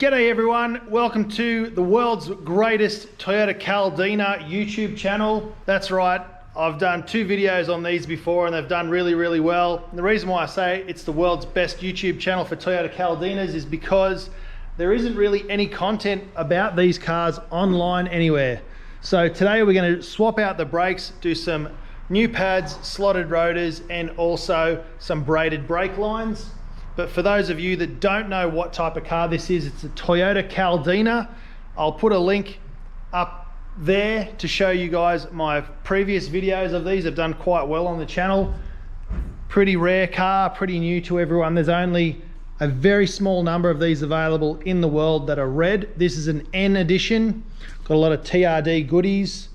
G'day everyone, welcome to the world's greatest Toyota CALDINA YouTube channel. That's right, I've done 2 videos on these before and they've done really well. And the reason why I say it's the world's best YouTube channel for Toyota CALDINAs is because there isn't really any content about these cars online anywhere. So today we're going to swap out the brakes, do some new pads, slotted rotors, and also some braided brake lines. But for those of you that don't know what type of car this is, it's a Toyota CALDINA. I'll put a link up there to show you guys my previous videos of these. I've done quite well on the channel. Pretty rare car, pretty new to everyone. There's only a very small number of these available in the world that are red. This is an N edition. Got a lot of TRD goodies.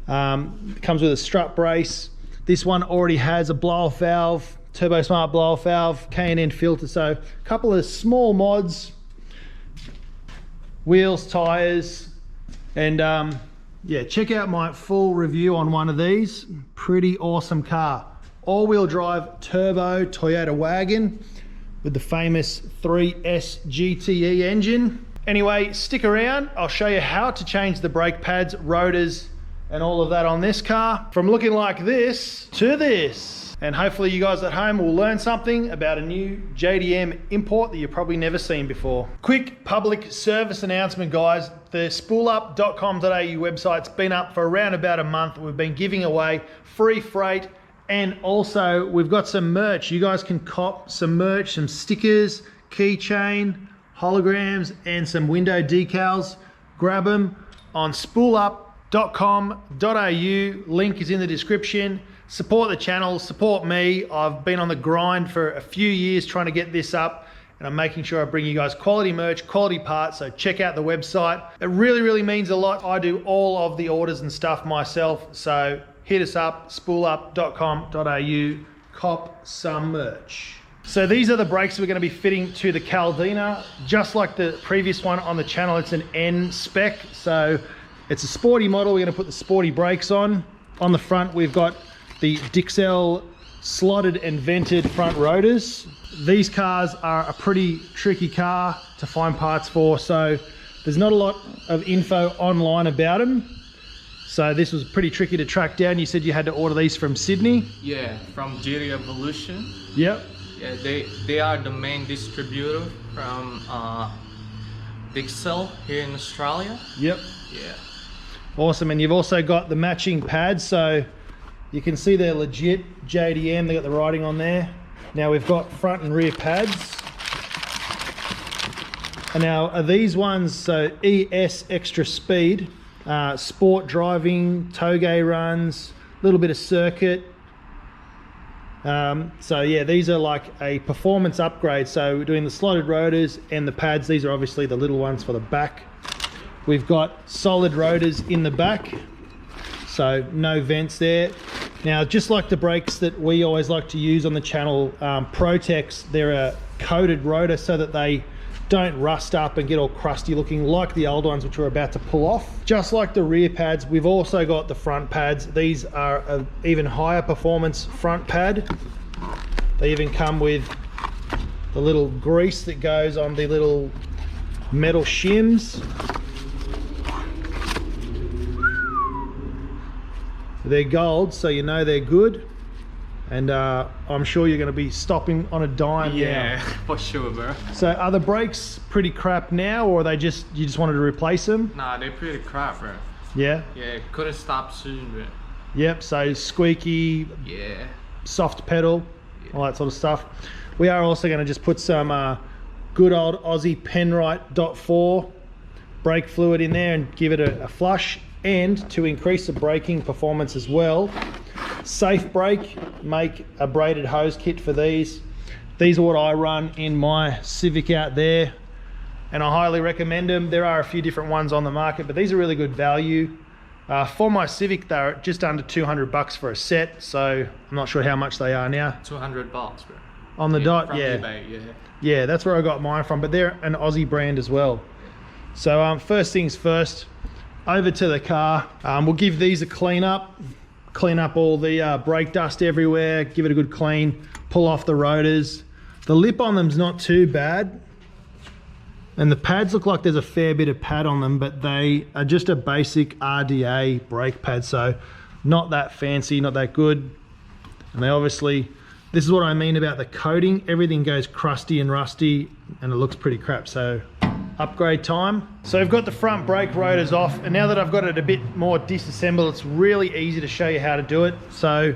Comes with a strut brace. This one already has a blow-off valve, Turbo Smart blow-off valve, K&N filter, so a couple of small mods, wheels, tires, and yeah, check out my full review on one of these. Pretty awesome car. All-wheel drive turbo Toyota wagon with the famous 3S GTE engine. Anyway, stick around. I'll show you how to change the brake pads, rotors, and all of that on this car. From looking like this to this. And hopefully you guys at home will learn something about a new JDM import that you've probably never seen before. Quick public service announcement, guys. The spoolup.com.au website's been up for around about a month. We've been giving away free freight, and also we've got some merch. You guys can cop some merch, some stickers, keychain, holograms, and some window decals. Grab them on spoolup.com.au. Link is in the description. Support the channel, support me. I've been on the grind for a few years trying to get this up, and I'm making sure I bring you guys quality merch, quality parts, so check out the website. It really means a lot. I do all of the orders and stuff myself, so hit us up, spoolup.com.au, cop some merch. So these are the brakes we're going to be fitting to the CALDINA. Just like the previous one on the channel, it's an N spec, so it's a sporty model. We're going to put the sporty brakes on. On the front, we've got the Dixel slotted and vented front rotors. These cars are a pretty tricky car to find parts for, so there's not a lot of info online about them. So this was pretty tricky to track down. You said you had to order these from Sydney? Yeah, from GT Evolution. Yep. Yeah, they are the main distributor from Dixel here in Australia. Yep. Yeah. Awesome, and you've also got the matching pads, so you can see they're legit JDM. They got the writing on there. Now we've got front and rear pads. And now are these ones, so ES extra speed, sport driving, toge runs, a little bit of circuit. So yeah, these are like a performance upgrade. So we're doing the slotted rotors and the pads. These are obviously the little ones for the back. We've got solid rotors in the back, so no vents there. Now, just like the brakes that we always like to use on the channel, PROTEX, they're a coated rotor so that they don't rust up and get all crusty looking like the old ones, which we're about to pull off. Just like the rear pads, we've also got the front pads. These are an even higher performance front pad. They even come with the little grease that goes on the little metal shims. They're gold, so you know they're good, and I'm sure you're going to be stopping on a dime. Yeah, now. for sure, bro. So are the brakes pretty crap now, or are you just wanted to replace them? Nah, they're pretty crap, bro. Yeah? Yeah, couldn't stop soon, bro. Yep, so squeaky, yeah, soft pedal, yeah, all that sort of stuff. We are also going to just put some good old Aussie Penrite .4 brake fluid in there and give it a flush. And to increase the braking performance as well, Safe Brake make a braided hose kit for these. These are what I run in my Civic out there, and I highly recommend them. There are a few different ones on the market, but these are really good value. For my Civic, they're just under 200 bucks for a set, so I'm not sure how much they are now. 200 bucks, bro. On the dot, yeah. eBay, yeah. Yeah, that's where I got mine from, but they're an Aussie brand as well. So first things first, over to the car. We'll give these a clean up all the brake dust everywhere, give it a good clean, pull off the rotors. The lip on them's not too bad. And the pads look like there's a fair bit of pad on them, but they are just a basic RDA brake pad, so not that fancy, not that good. And they obviously, this is what I mean about the coating. Everything goes crusty and rusty and it looks pretty crap, so upgrade time. So I've got the front brake rotors off, and now that I've got it a bit more disassembled, it's really easy to show you how to do it. So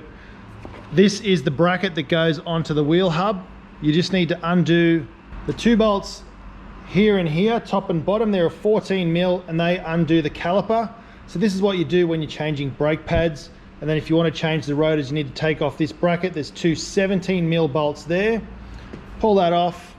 this is the bracket that goes onto the wheel hub. You just need to undo the 2 bolts here and here, top and bottom. They're a 14 mil and they undo the caliper. So this is what you do when you're changing brake pads. And then if you want to change the rotors, you need to take off this bracket. There's 2 17 mil bolts there. Pull that off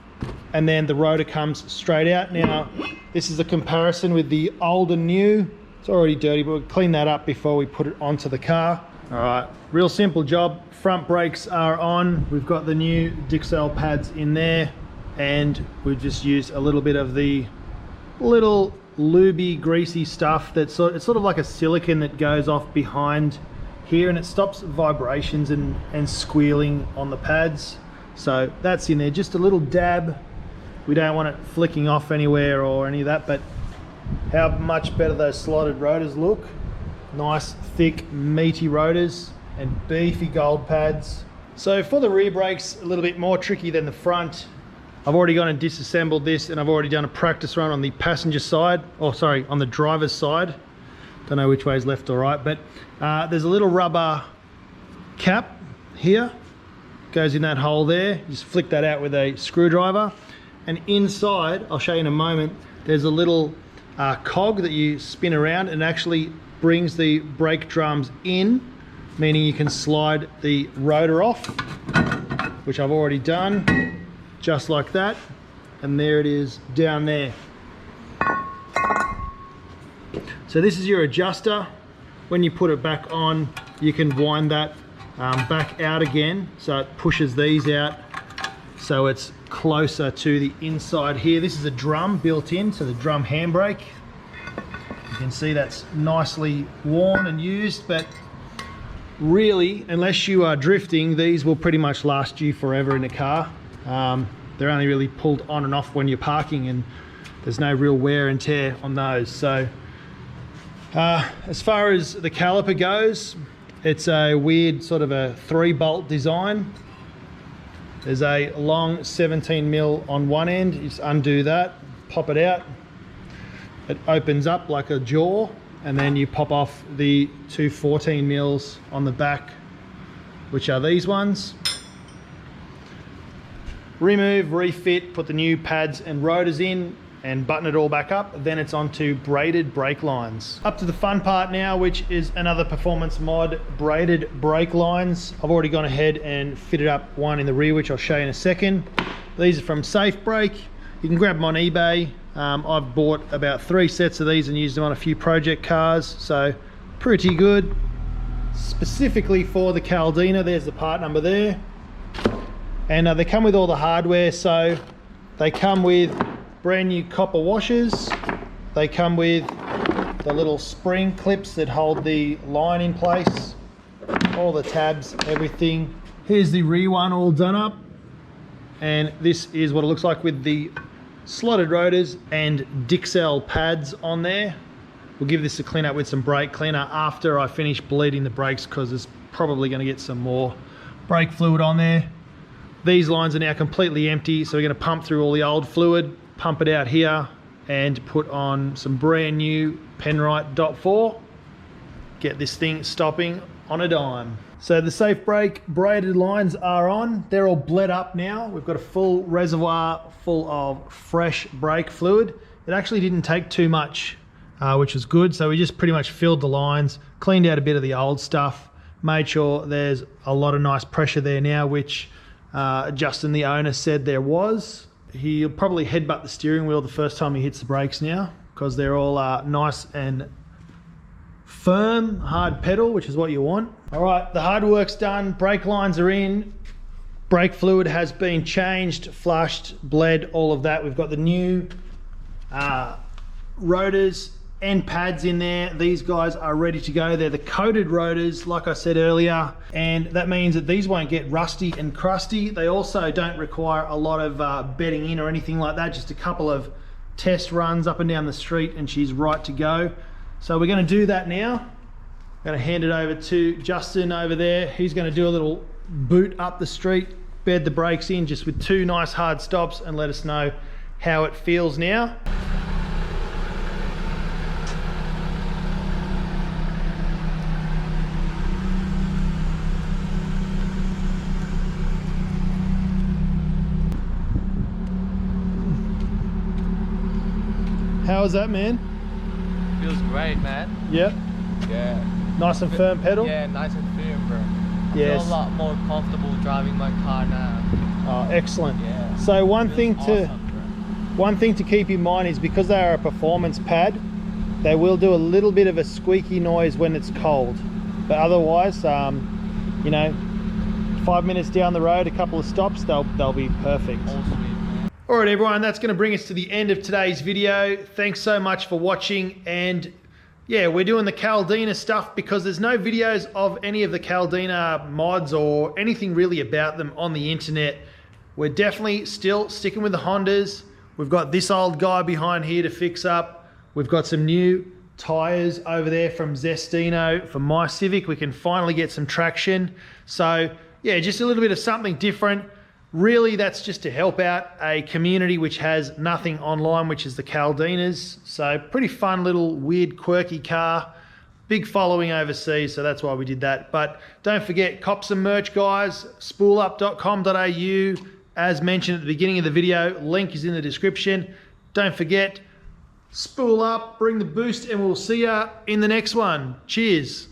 and then the rotor comes straight out. Now, this is a comparison with the old and new. It's already dirty, but we'll clean that up before we put it onto the car. All right, real simple job. Front brakes are on. We've got the new Dixel pads in there, and we've just used a little bit of the little lubey, greasy stuff that's it's sort of like a silicone that goes off behind here, and it stops vibrations and squealing on the pads. So that's in there, just a little dab. We don't want it flicking off anywhere or any of that, but how much better those slotted rotors look. Nice, thick, meaty rotors and beefy gold pads. So for the rear brakes, a little bit more tricky than the front. I've already gone and disassembled this, and I've already done a practice run on the passenger side, or sorry, on the driver's side. Don't know which way is left or right, but there's a little rubber cap here, goes in that hole there. Just flick that out with a screwdriver, and inside, I'll show you in a moment, there's a little cog that you spin around and actually brings the brake drums in, meaning you can slide the rotor off, which I've already done, just like that, and there it is down there. So this is your adjuster. When you put it back on, you can wind that back out again, so it pushes these out so it's closer to the inside here. This is a drum built in, so the drum handbrake. You can see that's nicely worn and used, but really, unless you are drifting, these will pretty much last you forever in a car. They're only really pulled on and off when you're parking, and there's no real wear and tear on those. So as far as the caliper goes, it's a weird sort of a 3-bolt design. There's a long 17 mil on one end. You just undo that, pop it out. It opens up like a jaw, and then you pop off the 2 14 mils on the back, which are these ones. Remove, refit, put the new pads and rotors in, and button it all back up. Then it's onto braided brake lines. Up to the fun part now, which is another performance mod, braided brake lines. I've already gone ahead and fitted up one in the rear, which I'll show you in a second. These are from Safe Brake. You can grab them on eBay. I've bought about 3 sets of these and used them on a few project cars, so pretty good. Specifically for the CALDINA, there's the part number there. And they come with all the hardware, so they come with brand new copper washers. They come with the little spring clips that hold the line in place, all the tabs, everything. Here's the rear one all done up, and this is what it looks like with the slotted rotors and Dixel pads on there. We'll give this a clean up with some brake cleaner after I finish bleeding the brakes, because there's probably going to get some more brake fluid on there. These lines are now completely empty, so we're going to pump through all the old fluid, pump it out here, and put on some brand new Penrite .4. Get this thing stopping on a dime. So the Safe Brake braided lines are on. They're all bled up now. We've got a full reservoir full of fresh brake fluid. It actually didn't take too much, which was good. So we just pretty much filled the lines, cleaned out a bit of the old stuff, made sure there's a lot of nice pressure there now, which Justin, the owner, said there was. He'll probably headbutt the steering wheel the first time he hits the brakes now, because they're all nice and firm, hard pedal, which is what you want. All right, the hard work's done. Brake lines are in. Brake fluid has been changed, flushed, bled, all of that. We've got the new rotors and pads in there. These guys are ready to go. They're the coated rotors, like I said earlier, and that means that these won't get rusty and crusty. They also don't require a lot of bedding in or anything like that, just a couple of test runs up and down the street, and she's right to go. So we're going to do that now. I'm going to hand it over to Justin over there. He's going to do a little boot up the street, bed the brakes in just with 2 nice hard stops, and let us know how it feels now. How was that, man? Feels great, man. Yep. Yeah. Nice and firm pedal? Yeah, nice and firm, bro. I Yes. feel a lot more comfortable driving my car now. Oh, excellent. Yeah. So one thing Awesome, to keep in mind is because they are a performance pad, they will do a little bit of a squeaky noise when it's cold. But otherwise, you know, 5 minutes down the road, a couple of stops, they'll be perfect. All sweet, man. All right, everyone, that's going to bring us to the end of today's video. Thanks so much for watching. And yeah, we're doing the CALDINA stuff because there's no videos of any of the CALDINA mods or anything really about them on the internet. We're definitely still sticking with the Hondas. We've got this old guy behind here to fix up. We've got some new tires over there from Zestino for my Civic. We can finally get some traction. So yeah, just a little bit of something different. Really, that's just to help out a community which has nothing online, which is the CALDINAs. So pretty fun little weird quirky car. Big following overseas, so that's why we did that. But don't forget, cop some merch, guys. Spoolup.com.au. As mentioned at the beginning of the video, link is in the description. Don't forget, spool up, bring the boost, and we'll see ya in the next one. Cheers.